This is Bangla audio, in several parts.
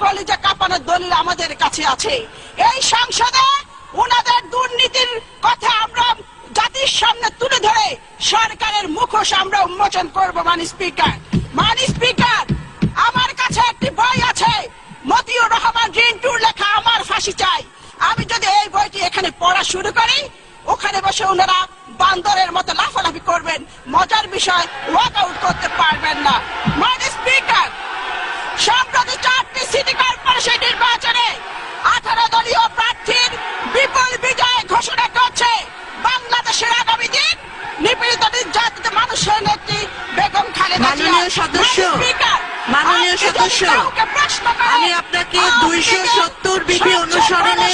কলিজা কাঁপানোর দলিল আমাদের কাছে আছে। এই সংসদে ওনাদের দুর্নীতির কথা আমরা জাতির সামনে তুলে ধরে সরকারের মুখোশ আমরা উন্মোচন করব। মাননীয় স্পিকার, আমার কাছে একটি বই আছে, মতিউর রহমান রিন্টুর লেখা আমার ফাঁসি চাই। আমি যদি এই বইটি এখানে পড়া শুরু করি, ওখানে বসে ওনারা বান্দরের মতো লাফালাফি করবেন। মজার বিষয়, ওয়াক আউট করতে পারবেন না। মাননীয় স্পিকার, সম্প্রতি 4টি সিটি কর্পোরেশন নির্বাচনে 18 দলীয় প্রার্থীর বিপুল বিজয় ঘোষণা করছে বাংলাদেশের আগামী দিন নিপীড়িত নির্যাতিত মানুষের নেত্রী বেগম খালেদা জিয়া। মাননীয় সদস্য, আমি আপনাকে 270 বিধি অনুসরণে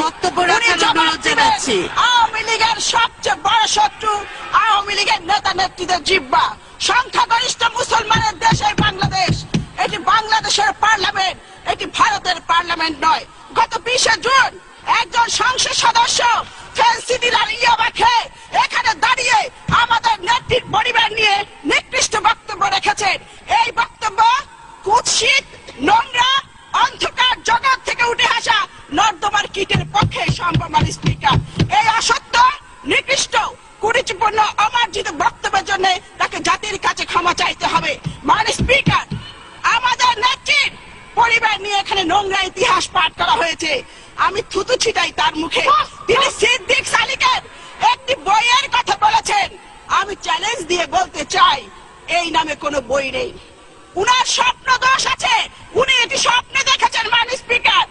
বক্তব্য রাখার অনুরোধ জানাচ্ছি। আওয়ামী লীগের সবচেয়ে বড় শত্রু আওয়ামী লীগের নেতা নেত্রীদের জিহ্বা। সংখ্যাগরিষ্ঠ মুসলমানের দেশ এই বাংলাদেশ। এটি বাংলাদেশের পার্লামেন্ট, এটি ভারতের পার্লামেন্ট নয়। গত 20 জুন একজন সংসদ সদস্য ফেন্সিডিল ইয়াবা খেয়ে এখানে দাঁড়িয়ে আমাদের নেত্রীর পরিবার নিয়ে নিকৃষ্ট বক্তব্য রেখেছেন। এই বক্তব্য কুৎসিত, নোংরা, অন্ধকার জগৎ থেকে উঠে আসা নর্দমার কীটের পক্ষে সম্ভব। মাননীয় স্পিকার, এই অসত্য, নিকৃষ্ট, কুরুচিপূর্ণ, অমার্জিত বক্তব্যের জন্য তাকে জাতির কাছে ক্ষমা চাইতে হবে। মাননীয় স্পিকার, আমাদের নেত্রীর পরিবার নিয়ে এখানে নোংরা ইতিহাস পাঠ করা হয়েছে। আমি থুতু ছিটাই তার মুখে। তিনি সিদ্দিক সালিকের একটি বইয়ের কথা বলেছেন। আমি চ্যালেঞ্জ দিয়ে বলতে চাই, এই নামে কোনো বই নেই। উনার স্বপ্ন দোষ আছে, উনি এটি স্বপ্নে দেখেছেন। মাননীয় স্পিকার,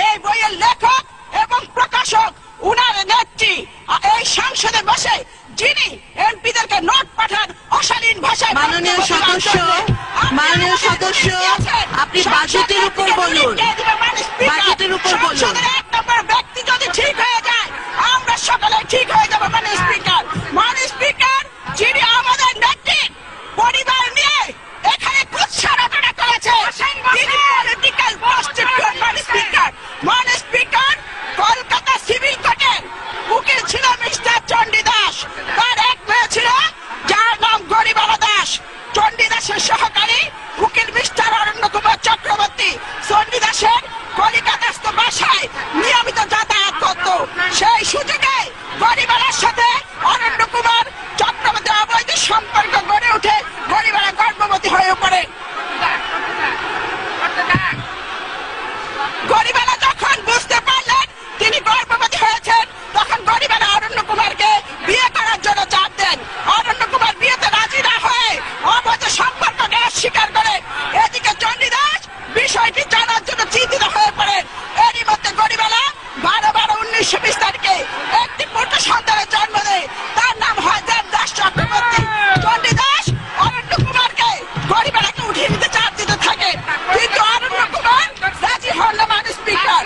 এই বইয়ের লেখক এবং প্রকাশক উনার নেত্রী এই সংসদে বসে যিনি এমপিদেরকে নোট পাঠান অশালীন ভাষায়। মাননীয় সদস্য, আপনি বাজেটের উপর বলুন। বাজেটের উপর বলুন। এক নম্বর ব্যক্তি যদি ঠিক হয়ে যায়, আমরা সকলে ঠিক হয়ে যাবো। মাননীয় স্পিকার, যিনি আমাদের নেত্রীর পরিবার নিয়ে এখানে কুৎসা রচনা করেছে, তিনি পলিটিক্যাল প্রস্টিটিউট। মাননীয় স্পিকার, কলকাতা সিভিল কোর্টের উকিল ছিল মিস্টার চণ্ডীদাস। তার এক মেয়ে ছিল যার নাম গরিবালা দাস। চণ্ডীদাসের সহকারী উকিল মিস্টার অরণ্য কুমার চক্রবর্তী চণ্ডীদাসের কলিকাতাস্থ বাসায় নিয়মিত যাতায়াত করত। সেই সুযোগে গরিবালার সাথে অরণ্য কুমার চক্রবর্তী অবৈধ সম্পর্ক গড়ে উঠে গরিবালা গর্ভবতী হয়ে পড়ে। গরিবালা যখন বুঝতে পারলেন তিনি গর্ভবতী হয়েছেন, তখন গরিবালা অরণ্য কুমারকে বিয়ে করার জন্য চাপ দেন। অরণ্য কুমার বিয়েতে রাজি না হয়ে অবৈধ সম্পর্ককে অস্বীকার করে। এদিকে চণ্ডীদাস বিষয়টি জানার জন্য চিন্তিত হয়ে পড়েন। এরই মধ্যে গরিবালা 12/12/1920 তারিখে একটি পুত্র সন্তানের জন্ম দেয়। তার নাম হয় দেবদাস চক্রবর্তী। চণ্ডীদাস অরণ্য কুমারকে গরিবালাকে উঠিয়ে নিতে চাপ দিতে থাকে, কিন্তু অরণ্য কুমার রাজি হন না। মাননীয় স্পিকার,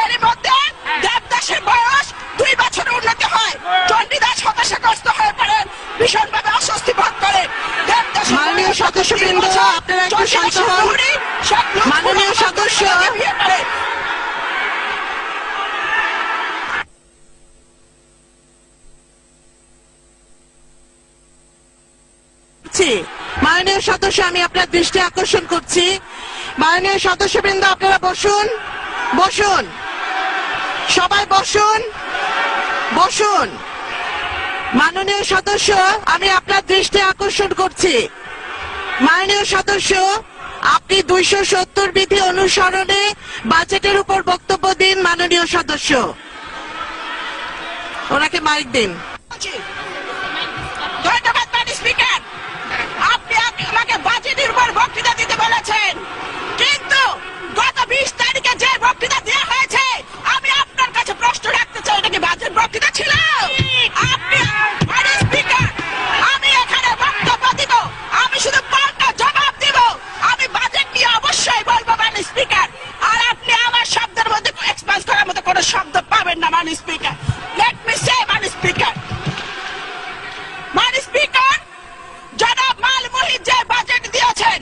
এরই মধ্যে দেবদাসের বয়স 2 বছর উন্নতি হয়। চণ্ডীদাস হতাশাগ্রস্ত হয়ে পড়েন, ভীষণভাবে অস্বস্তি বোধ করেন। মাননীয় সদস্যবৃন্দ, আপনারা একটু শান্ত হন। মাননীয় সদস্য, মাননীয় সদস্য, আমি আপনার দৃষ্টি আকর্ষণ করছি। মাননীয় সদস্যবৃন্দ, আপনারা বসুন। সবাই বসুন। মাননীয় সদস্য, আমি আপনার দৃষ্টি আকর্ষণ করছি। মাননীয় সদস্য, আপনি 270 বিধি অনুসরণে বাজেটের উপর বক্তব্য দিন। মাননীয় সদস্য, ওনাকে মাইক দিন। ধন্যবাদ। মাননীয় স্পিকার, আপনি আমাকে বাজেটের উপর বক্তৃতা দিতে বলেছেন, কিন্তু গত 20 তারিখে যে বক্তৃতা দেওয়া হয়েছে, আমি আপনার কাছে প্রশ্ন রাখতে চাই, এটা কি বাজেট বক্তৃতা ছিল? মাননীয় স্পিকার, আমি এখানে বক্তব্য দিব, আমি শুধু পাল্টা জবাব দিব। আমি বাজেট নিয়ে অবশ্যই বলবো। মাননীয় স্পিকার, আর আপনি আমার শব্দের মধ্যে এক্সপান্স করার মতো কোনো শব্দ পাবেন না। মাননীয় স্পিকার, লেট মি সে। মাননীয় স্পিকার, জনাব মাল মুহিত যে বাজেট দিয়েছেন,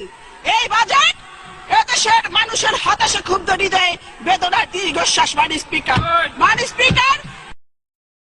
এই বাজেট এদেশের মানুষের হতাশা ক্ষুব্ধ হৃদয়ে বেদনার দীর্ঘশ্বাস। মাননীয় স্পিকার,